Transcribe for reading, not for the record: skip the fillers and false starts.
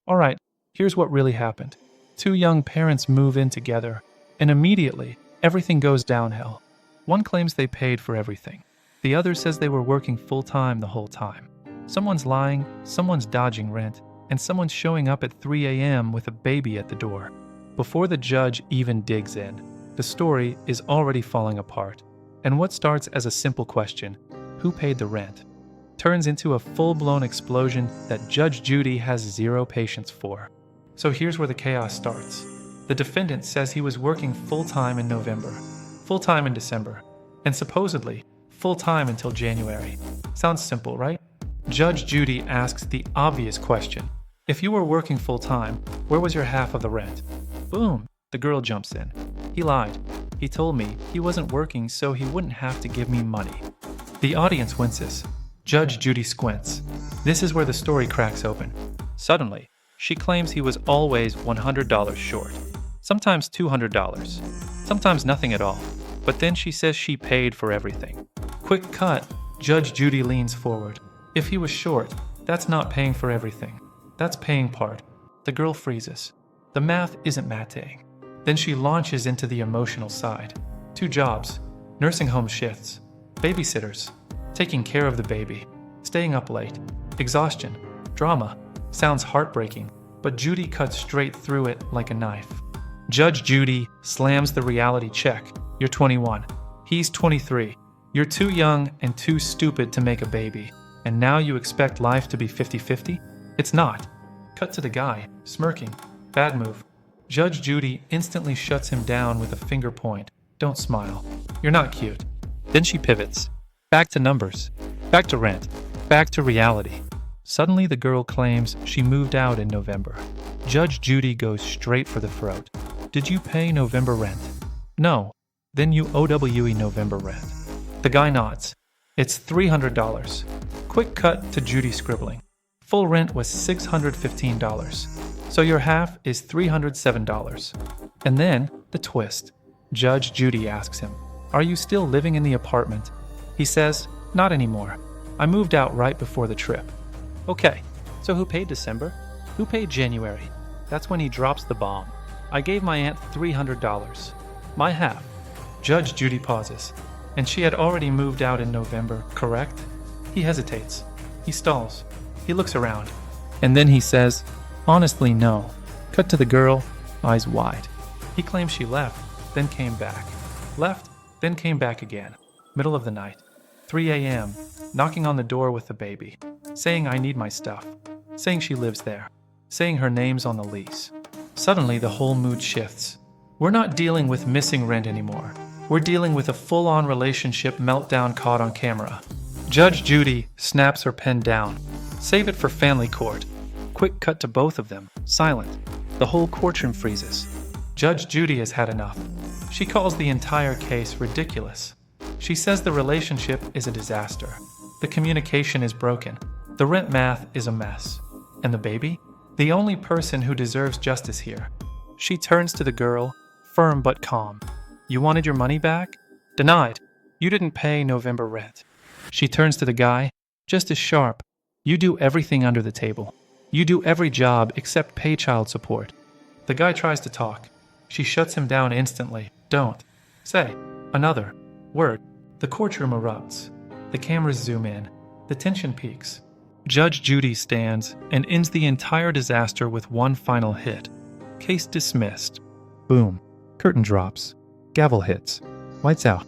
All right, here's what really happened. Two young parents move in together, and immediately, everything goes downhill. One claims they paid for everything. The other says they were working full-time the whole time. Someone's lying, someone's dodging rent, and someone's showing up at 3 a.m. with a baby at the door. Before the judge even digs in, the story is already falling apart. And what starts as a simple question, who paid the rent, turns into a full-blown explosion that Judge Judy has zero patience for. So here's where the chaos starts. The defendant says he was working full-time in November, full-time in December, and supposedly full-time until January. Sounds simple, right? Judge Judy asks the obvious question. If you were working full-time, where was your half of the rent? Boom, the girl jumps in. He lied. He told me he wasn't working so he wouldn't have to give me money. The audience winces. Judge Judy squints. This is where the story cracks open. Suddenly, she claims he was always $100 short. Sometimes $200. Sometimes nothing at all. But then she says she paid for everything. Quick cut, Judge Judy leans forward. If he was short, that's not paying for everything. That's paying part. The girl freezes. The math isn't mathing. Then she launches into the emotional side. 2 jobs, nursing home shifts, babysitters, taking care of the baby, staying up late, exhaustion, drama. Sounds heartbreaking, but Judy cuts straight through it like a knife. Judge Judy slams the reality check. You're 21. He's 23. You're too young and too stupid to make a baby. And now you expect life to be 50-50? It's not. Cut to the guy, smirking. Bad move. Judge Judy instantly shuts him down with a finger point. Don't smile. You're not cute. Then she pivots. Back to numbers. Back to rent. Back to reality. Suddenly the girl claims she moved out in November. Judge Judy goes straight for the throat. Did you pay November rent? No. Then you OWE November rent. The guy nods. It's $300. Quick cut to Judy scribbling. Full rent was $615. So your half is $307. And then, the twist. Judge Judy asks him, are you still living in the apartment? He says, not anymore. I moved out right before the trip. Okay, so who paid December? Who paid January? That's when he drops the bomb. I gave my aunt $300. My half. Judge Judy pauses. And she had already moved out in November, correct? He hesitates. He stalls. He looks around. And then he says, honestly, no. Cut to the girl, eyes wide. He claims she left, then came back. Left, then came back again. Middle of the night. 3 a.m., knocking on the door with the baby. Saying I need my stuff. Saying she lives there. Saying her name's on the lease. Suddenly, the whole mood shifts. We're not dealing with missing rent anymore. We're dealing with a full-on relationship meltdown caught on camera. Judge Judy snaps her pen down. Save it for family court. Quick cut to both of them, silent. The whole courtroom freezes. Judge Judy has had enough. She calls the entire case ridiculous. She says the relationship is a disaster. The communication is broken. The rent math is a mess. And the baby? The only person who deserves justice here. She turns to the girl, firm but calm. You wanted your money back? Denied. You didn't pay November rent. She turns to the guy, just as sharp. You do everything under the table. You do every job except pay child support. The guy tries to talk. She shuts him down instantly. Don't. Say. Another. Word. The courtroom erupts. The cameras zoom in. The tension peaks. Judge Judy stands and ends the entire disaster with one final hit. Case dismissed. Boom. Curtain drops. Gavel hits. Lights out.